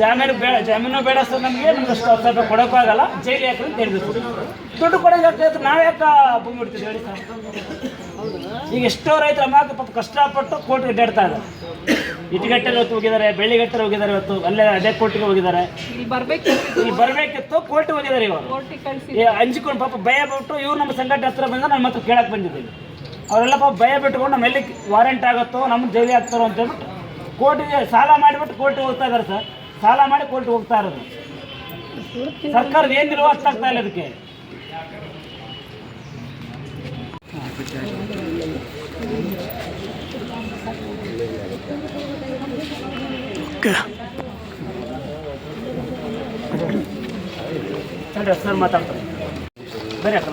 ಜಾಮೀನು ಬೇಡ ಸರ್, ನಮಗೆ ಅಷ್ಟು 10,000 ರೂಪಾಯಿ ಕೊಡೋಕ್ಕಾಗಲ್ಲ, ಜೈಲು ಯಾಕೆ ಅಂತ ಹೇಳಿದ್ರು. ದುಡ್ಡು ಕೊಡೋಂಗೆ ಆಗ್ತದೆ, ನಾವು ಯಾಕೆ ಭೂಮಿ ಬಿಡ್ತೀವಿ ಹೇಳಿ ಸರ್. ಈಗ ಎಷ್ಟೋ ರೈತರು ಅಮ್ಮಾಕ ಪಾಪ ಕಷ್ಟಪಟ್ಟು ಕೋರ್ಟ್ಗೆ ಅಡ್ಡಾಡ್ತಾ ಇದ್ದಾರೆ. ಇಟಿಗಟ್ಟೆಲ್ಲಿ ಹೊತ್ತು ಹೋಗಿದ್ದಾರೆ, ಬೆಳ್ಳಿಗಟ್ಟೆಲ್ಲಿ ಹೋಗಿದ್ದಾರೆ, ಇವತ್ತು ಅಲ್ಲೇ ಅದೇ ಕೋರ್ಟಿಗೆ ಹೋಗಿದ್ದಾರೆ. ಇಲ್ಲಿ ಬರಬೇಕಿತ್ತು ಕೋರ್ಟಿಗೆ ಹೋಗಿದ್ದಾರೆ. ಇವರು ಅಂಜಿಕೊಂಡು ಪಾಪ ಭಯ ಬಿಟ್ಟು ಇವ್ರು ನಮ್ಮ ಸಂಘಟನೆ ಹತ್ರ ಬಂದ ನಮ್ಮ ಹತ್ರ ಕೇಳಕ್ಕೆ ಬಂದಿದ್ದೀವಿ. ಅವರೆಲ್ಲ ಪಾಪ ಭಯ ಬಿಟ್ಕೊಂಡು ನಮ್ಮ ಎಲ್ಲಿ ವಾರೆಂಟ್ ಆಗುತ್ತೋ, ನಮ್ಮ ಜೈಲಿಗೆ ಹಾಕ್ತಾರೋ ಅಂತ ಹೇಳ್ಬಿಟ್ಟು ಕೋರ್ಟಿಗೆ ಸಾಲ ಮಾಡಿಬಿಟ್ಟು ಕೋರ್ಟಿಗೆ ಹೋಗ್ತಾ ಇದ್ದಾರೆ ಸರ್. ಸಾಲ ಮಾಡಿ ಕೋರ್ಟಿಗೆ ಹೋಗ್ತಾ ಇರೋದು. ಸರ್ಕಾರದ ಏನು ನಿಲುವು ಅರ್ಥ ಆಗ್ತಾ ಇಲ್ಲ ಅದಕ್ಕೆ. ಸರ್ ಮಾತಾಡ್ತಾರೆ ಬರೀ ಅಕ್ಕ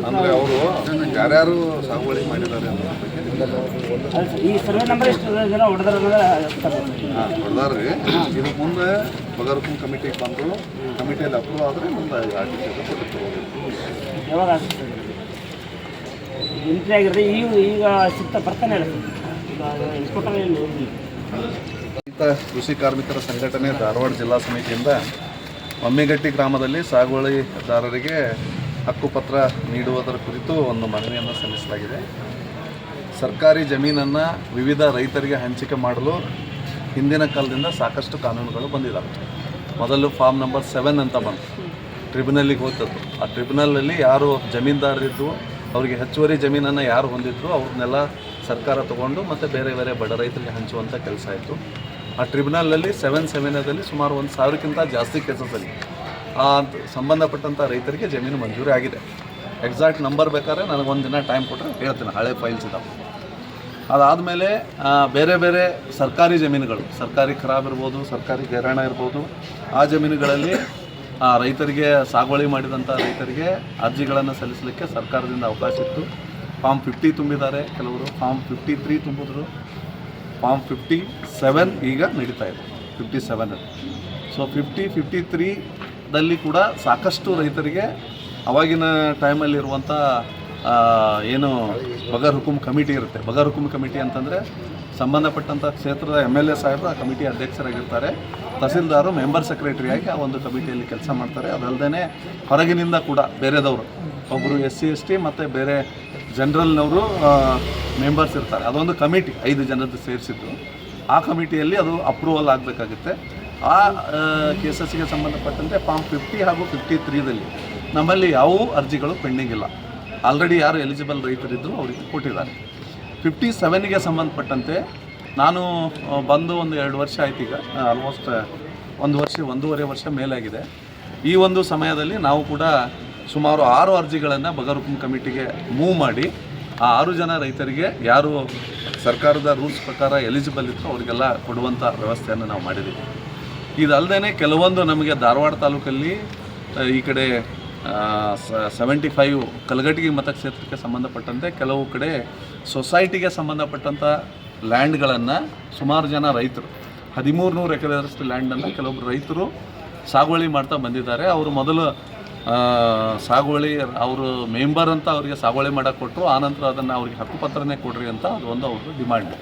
ಅಂದ್ರೆ ಅವರು ಯಾರ್ಯಾರು ಸಾಗುವಳಿ ಮಾಡಿದ್ದಾರೆ ಈ ಸರ್ವೆ ನಂಬರ್ ಎಷ್ಟು ಜನ ಹೊಡೆದಾರ ಹೊಡೆದಾರ್ರಿ. ಇದು ಮುಂದೆ ಬಗರ್ಹುಕುಂ ಕಮಿಟಿಗೆ ಬಂದು ಕಮಿಟಿಯಲ್ಲಿ ಅಪ್ರೂವ್ ಆದರೆ ಮುಂದೆ ಯಾವಾಗ ಆಗ್ತದೆ ಎಂಟ್ರಿ ಆಗಿರೋದು ಈಗ ಸಿಗ್ತಾ ಬರ್ತಾನೆ ಇಲ್ಲ ಇನ್ಸ್ಪೆಕ್ಟರ್ ರೈತ ಕೃಷಿ ಕಾರ್ಮಿಕರ ಸಂಘಟನೆ ಧಾರವಾಡ ಜಿಲ್ಲಾ ಸಮಿತಿಯಿಂದ ಮಮ್ಮಿಗಟ್ಟಿ ಗ್ರಾಮದಲ್ಲಿ ಸಾಗುವಳಿದಾರರಿಗೆ ಹಕ್ಕುಪತ್ರ ನೀಡುವುದರ ಕುರಿತು ಒಂದು ಮನವಿಯನ್ನು ಸಲ್ಲಿಸಲಾಗಿದೆ. ಸರ್ಕಾರಿ ಜಮೀನನ್ನು ವಿವಿಧ ರೈತರಿಗೆ ಹಂಚಿಕೆ ಮಾಡಲು ಹಿಂದಿನ ಕಾಲದಿಂದ ಸಾಕಷ್ಟು ಕಾನೂನುಗಳು ಬಂದಿದ್ದಾವೆ. ಮೊದಲು ಫಾರ್ಮ್ ನಂಬರ್ 7 ಅಂತ ಬಂತು, ಟ್ರಿಬ್ಯುನಲ್ಲಿಗೆ ಹೋಗ್ತದ್ದು. ಆ ಟ್ರಿಬ್ಯುನಲಲ್ಲಿ ಯಾರು ಜಮೀನ್ದಾರರಿದ್ದು ಅವರಿಗೆ ಹೆಚ್ಚುವರಿ ಜಮೀನನ್ನು ಯಾರು ಹೊಂದಿದ್ರು ಅವ್ರನ್ನೆಲ್ಲ ಸರ್ಕಾರ ತಗೊಂಡು ಮತ್ತು ಬೇರೆ ಬೇರೆ ಬಡ ರೈತರಿಗೆ ಹಂಚುವಂಥ ಕೆಲಸ ಆಯಿತು. ಆ ಟ್ರಿಬ್ಯುನಲಲ್ಲಿ 7/7ದಲ್ಲಿ ಸುಮಾರು 1,000ಕ್ಕಿಂತ ಜಾಸ್ತಿ ಕೇಸಸಲ್ಲಿ ಆ ಸಂಬಂಧಪಟ್ಟಂಥ ರೈತರಿಗೆ ಜಮೀನು ಮಂಜೂರಿ ಆಗಿದೆ. ಎಕ್ಸಾಕ್ಟ್ ನಂಬರ್ ಬೇಕಾದ್ರೆ ನನಗೆ ಒಂದು ದಿನ ಟೈಮ್ ಕೊಟ್ಟರೆ ಹೇಳ್ತೀನಿ, ಹಳೆ ಫೈಲ್ಸ್ ಇದ್ದಾವೆ. ಅದಾದಮೇಲೆ ಬೇರೆ ಬೇರೆ ಸರ್ಕಾರಿ ಜಮೀನುಗಳು, ಸರ್ಕಾರಿ ಖರಾಬ್ ಇರ್ಬೋದು, ಸರ್ಕಾರಿ ಗೈರಾಣ ಇರ್ಬೋದು, ಆ ಜಮೀನುಗಳಲ್ಲಿ ರೈತರಿಗೆ ಸಾಗುವಳಿ ಮಾಡಿದಂಥ ರೈತರಿಗೆ ಅರ್ಜಿಗಳನ್ನು ಸಲ್ಲಿಸಲಿಕ್ಕೆ ಸರ್ಕಾರದಿಂದ ಅವಕಾಶ ಇತ್ತು. ಫಾರ್ಮ್ 50 ತುಂಬಿದ್ದಾರೆ, ಕೆಲವರು ಫಾರ್ಮ್ 53 ತುಂಬಿದ್ರು, ಫಾರ್ಮ್ 57 ಈಗ ನಡೀತಾ ಇದೆ 57. ಸೊ 53 ಕೂಡ ಸಾಕಷ್ಟು ರೈತರಿಗೆ ಅವಾಗಿನ ಟೈಮಲ್ಲಿರುವಂಥ ಏನು ಬಗರ್ಹುಕುಂ ಕಮಿಟಿ ಇರುತ್ತೆ. ಬಗರ್ಹುಕುಂ ಕಮಿಟಿ ಅಂತಂದರೆ ಸಂಬಂಧಪಟ್ಟಂಥ ಕ್ಷೇತ್ರದ MLA ಸಾಹೇಬರು ಆ ಕಮಿಟಿ ಅಧ್ಯಕ್ಷರಾಗಿರ್ತಾರೆ. ತಹಸೀಲ್ದಾರು ಮೆಂಬರ್ ಸೆಕ್ರೆಟರಿಯಾಗಿ ಆ ಒಂದು ಕಮಿಟಿಯಲ್ಲಿ ಕೆಲಸ ಮಾಡ್ತಾರೆ. ಅದಲ್ಲದೆ ಹೊರಗಿನಿಂದ ಕೂಡ ಬೇರೆದವರು ಒಬ್ಬರು SC ST ಮತ್ತು ಬೇರೆ ಜನರಲ್ನವರು ಮೆಂಬರ್ಸ್ ಇರ್ತಾರೆ. ಅದೊಂದು ಕಮಿಟಿ 5 ಜನದ್ದು ಸೇರಿಸಿದ್ದು. ಆ ಕಮಿಟಿಯಲ್ಲಿ ಅದು ಅಪ್ರೂವಲ್ ಆಗಬೇಕಾಗುತ್ತೆ. ಆ ಕೇಸಸ್ಗೆ ಸಂಬಂಧಪಟ್ಟಂತೆ ಫಾರ್ಮ್ 50 ಹಾಗೂ 53ದಲ್ಲಿ ನಮ್ಮಲ್ಲಿ ಯಾವ ಅರ್ಜಿಗಳು ಪೆಂಡಿಂಗ್ ಇಲ್ಲ. ಆಲ್ರೆಡಿ ಯಾರು ಎಲಿಜಿಬಲ್ ರೈತರಿದ್ದರು ಅವರಿಗೆ ಕೊಟ್ಟಿದ್ದಾರೆ. 57ಗೆ ಸಂಬಂಧಪಟ್ಟಂತೆ ನಾನು ಬಂದು ಒಂದು 2 ವರ್ಷ ಆಯ್ತು, ಈಗ ಆಲ್ಮೋಸ್ಟ್ 1.5 ವರ್ಷ ಮೇಲಾಗಿದೆ. ಈ ಒಂದು ಸಮಯದಲ್ಲಿ ನಾವು ಕೂಡ ಸುಮಾರು 6 ಅರ್ಜಿಗಳನ್ನು ಬಗರ್ಹುಕುಂ ಕಮಿಟಿಗೆ ಮೂವ್ ಮಾಡಿ ಆ 6 ಜನ ರೈತರಿಗೆ ಯಾರು ಸರ್ಕಾರದ ರೂಲ್ಸ್ ಪ್ರಕಾರ ಎಲಿಜಿಬಲ್ ಇತ್ತು ಅವರಿಗೆಲ್ಲ ಕೊಡುವಂಥ ವ್ಯವಸ್ಥೆಯನ್ನು ನಾವು ಮಾಡಿದ್ದೀವಿ. ಇದಲ್ಲದೆ ಕೆಲವೊಂದು ನಮಗೆ ಧಾರವಾಡ ತಾಲೂಕಲ್ಲಿ ಈ ಕಡೆ 75 ಕಲಘಟಗಿ ಮತಕ್ಷೇತ್ರಕ್ಕೆ ಸಂಬಂಧಪಟ್ಟಂತೆ ಕೆಲವು ಕಡೆ ಸೊಸೈಟಿಗೆ ಸಂಬಂಧಪಟ್ಟಂಥ ಲ್ಯಾಂಡ್ಗಳನ್ನು ಸುಮಾರು ಜನ ರೈತರು 1300 ಎಕರೆಯಷ್ಟು ಲ್ಯಾಂಡನ್ನು ಕೆಲವೊಬ್ಬರು ರೈತರು ಸಾಗುವಳಿ ಮಾಡ್ತಾ ಬಂದಿದ್ದಾರೆ. ಅವರು ಮೊದಲು ಸಾಗುವಳಿ ಅವರು ಮೆಂಬರ್ ಅಂತ ಅವರಿಗೆ ಸಾಗುವಳಿ ಮಾಡೋಕ್ಕೆ ಕೊಟ್ಟರು, ಆನಂತರ ಅದನ್ನು ಅವ್ರಿಗೆ ಹಕ್ಕುಪತ್ರನೇ ಕೊಡ್ರಿ ಅಂತ ಅದು ಒಂದು ಅವ್ರದ್ದು ಡಿಮ್ಯಾಂಡ್.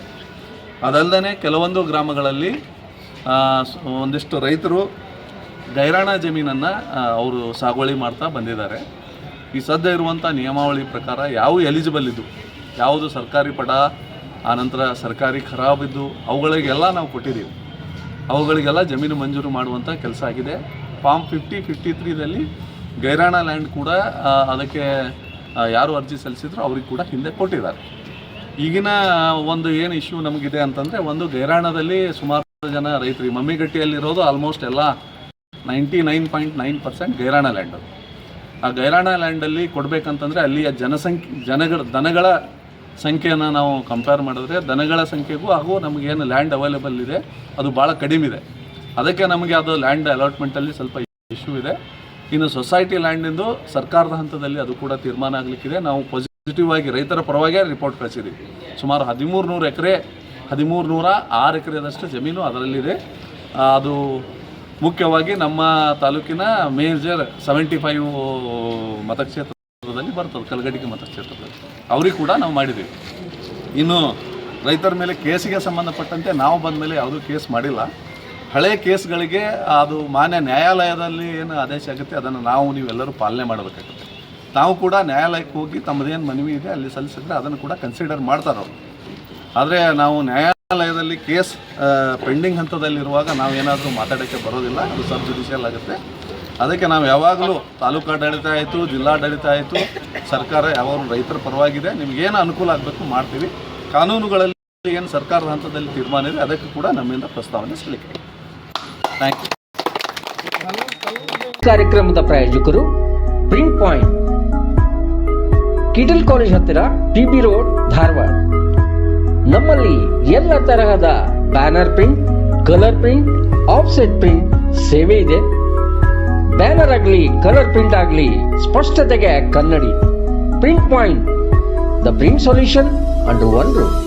ಅದಲ್ಲದೆ ಕೆಲವೊಂದು ಗ್ರಾಮಗಳಲ್ಲಿ ಒಂದಿಷ್ಟು ರೈತರು ಗೈರಾಣ ಜಮೀನನ್ನು ಅವರು ಸಾಗುವಳಿ ಮಾಡ್ತಾ ಬಂದಿದ್ದಾರೆ. ಈ ಸದ್ಯ ಇರುವಂಥ ನಿಯಮಾವಳಿ ಪ್ರಕಾರ ಯಾವ ಎಲಿಜಿಬಲ್ ಇದ್ದು, ಯಾವುದು ಸರ್ಕಾರಿ ಪಡ, ಆನಂತರ ಸರ್ಕಾರಿ ಖರಾಬಿದ್ದು ಅವುಗಳಿಗೆಲ್ಲ ನಾವು ಕೊಟ್ಟಿದ್ದೀವಿ. ಅವುಗಳಿಗೆಲ್ಲ ಜಮೀನು ಮಂಜೂರು ಮಾಡುವಂಥ ಕೆಲಸ ಆಗಿದೆ. ಫಾರ್ಮ್ 53ದಲ್ಲಿ ಗೈರಾಣ ಲ್ಯಾಂಡ್ ಕೂಡ ಅದಕ್ಕೆ ಯಾರು ಅರ್ಜಿ ಸಲ್ಲಿಸಿದ್ರು ಅವ್ರಿಗೆ ಕೂಡ ಹಿಂದೆ ಕೊಟ್ಟಿದ್ದಾರೆ. ಈಗಿನ ಒಂದು ಏನು ಇಶ್ಯೂ ನಮಗಿದೆ ಅಂತಂದರೆ, ಒಂದು ಗೈರಾಣದಲ್ಲಿ ಸುಮಾರು ಜನ ರೈತರು, ಮಮ್ಮಿಗಟ್ಟಿಯಲ್ಲಿರೋದು ಆಲ್ಮೋಸ್ಟ್ ಎಲ್ಲ 99.9% ಗೈರಾಣ ಲ್ಯಾಂಡು. ಆ ಗೈರಾಣ ಲ್ಯಾಂಡಲ್ಲಿ ಕೊಡಬೇಕಂತಂದರೆ ಅಲ್ಲಿಯ ದನಗಳ ಸಂಖ್ಯೆಯನ್ನು ನಾವು ಕಂಪೇರ್ ಮಾಡಿದ್ರೆ ದನಗಳ ಸಂಖ್ಯೆಗೂ ಹಾಗೂ ನಮಗೇನು ಲ್ಯಾಂಡ್ ಅವೈಲೇಬಲ್ ಇದೆ ಅದು ಭಾಳ ಕಡಿಮೆ ಇದೆ. ಅದಕ್ಕೆ ನಮಗೆ ಅದು ಲ್ಯಾಂಡ್ ಅಲಾಟ್ಮೆಂಟಲ್ಲಿ ಸ್ವಲ್ಪ ಇಶ್ಯೂ ಇದೆ. ಇನ್ನು ಸೊಸೈಟಿ ಲ್ಯಾಂಡಿಂದು ಸರ್ಕಾರದ ಹಂತದಲ್ಲಿ ಅದು ಕೂಡ ತೀರ್ಮಾನ ಆಗಲಿಕ್ಕಿದೆ. ನಾವು ಪಾಸಿಟಿವ್ ಆಗಿ ರೈತರ ಪರವಾಗೇ ರಿಪೋರ್ಟ್ ಕಳಿಸಿದ್ದೀವಿ. ಸುಮಾರು 1300 ಎಕರೆ 1306 ಎಕರೆದಷ್ಟು ಜಮೀನು ಅದರಲ್ಲಿದೆ. ಅದು ಮುಖ್ಯವಾಗಿ ನಮ್ಮ ತಾಲೂಕಿನ ಮೇಜರ್ 75 ಮತಕ್ಷೇತ್ರದಲ್ಲಿ ಬರ್ತದೆ, ಕಲಗಡಿಗೆ ಮತಕ್ಷೇತ್ರದಲ್ಲಿ. ಅವ್ರಿಗೆ ಕೂಡ ನಾವು ಮಾಡಿದ್ದೀವಿ. ಇನ್ನು ರೈತರ ಮೇಲೆ ಕೇಸಿಗೆ ಸಂಬಂಧಪಟ್ಟಂತೆ ನಾವು ಬಂದ ಮೇಲೆ ಯಾವುದೂ ಕೇಸ್ ಮಾಡಿಲ್ಲ. ಹಳೆ ಕೇಸ್ಗಳಿಗೆ ಅದು ಮಾನ್ಯ ನ್ಯಾಯಾಲಯದಲ್ಲಿ ಏನು ಆದೇಶ ಆಗುತ್ತೆ ಅದನ್ನು ನೀವೆಲ್ಲರೂ ಪಾಲನೆ ಮಾಡಬೇಕಾಗುತ್ತೆ. ನಾವು ಕೂಡ ನ್ಯಾಯಾಲಯಕ್ಕೆ ಹೋಗಿ ತಮ್ಮದೇನು ಮನವಿ ಇದೆ ಅಲ್ಲಿ ಸಲ್ಲಿಸಿದ್ರೆ ಅದನ್ನು ಕೂಡ ಕನ್ಸಿಡರ್ ಮಾಡ್ತಾರೆ ಅವರು. ಆದರೆ ನಾವು ನ್ಯಾಯಾಲಯದಲ್ಲಿ ಕೇಸ್ ಪೆಂಡಿಂಗ್ ಹಂತದಲ್ಲಿರುವಾಗ ನಾವೇನಾದರೂ ಮಾತಾಡೋಕ್ಕೆ ಬರೋದಿಲ್ಲ, ಅದು ಸಬ್ ಜುಡಿಷಿಯಲ್ ಆಗುತ್ತೆ. ಅದಕ್ಕೆ ನಾವು ಯಾವಾಗಲೂ ತಾಲೂಕಾಡಳಿತ ಆಯಿತು, ಜಿಲ್ಲಾಡಳಿತ ಆಯಿತು, ಸರ್ಕಾರ ಯಾವಾಗಲೂ ರೈತರ ಪರವಾಗಿದೆ. ನಿಮಗೇನು ಅನುಕೂಲ ಆಗಬೇಕು ಮಾಡ್ತೀವಿ. ಕಾನೂನುಗಳಲ್ಲಿ ಏನು ಸರ್ಕಾರದ ಹಂತದಲ್ಲಿ ತೀರ್ಮಾನ ಇದೆ ಅದಕ್ಕೆ ಕೂಡ ನಮ್ಮಿಂದ ಪ್ರಸ್ತಾವನೆ ಸಲ್ಲಿಕೆ. Thank you. ಕಾರ್ಯಕ್ರಮದ ಪ್ರಾಯೋಜಕರು ಪ್ರಿಂಟ್ ಪಾಯಿಂಟ್, ಕಿಟಲ್ ಕಾಲೇಜ್ ಹತ್ತಿರ, PB ರೋಡ್, ಧಾರವಾಡ. ನಮ್ಮಲ್ಲಿ ಎಲ್ಲ ತರಹದ banner print, colour print, offset print ಸೇವೆ ಇದೆ. ಬ್ಯಾನರ್ ಆಗಲಿ ಕಲರ್ ಪ್ರಿಂಟ್ ಆಗಲಿ ಸ್ಪಷ್ಟತೆಗೆ ಕನ್ನಡಿ. Print point, the print solution under one roof.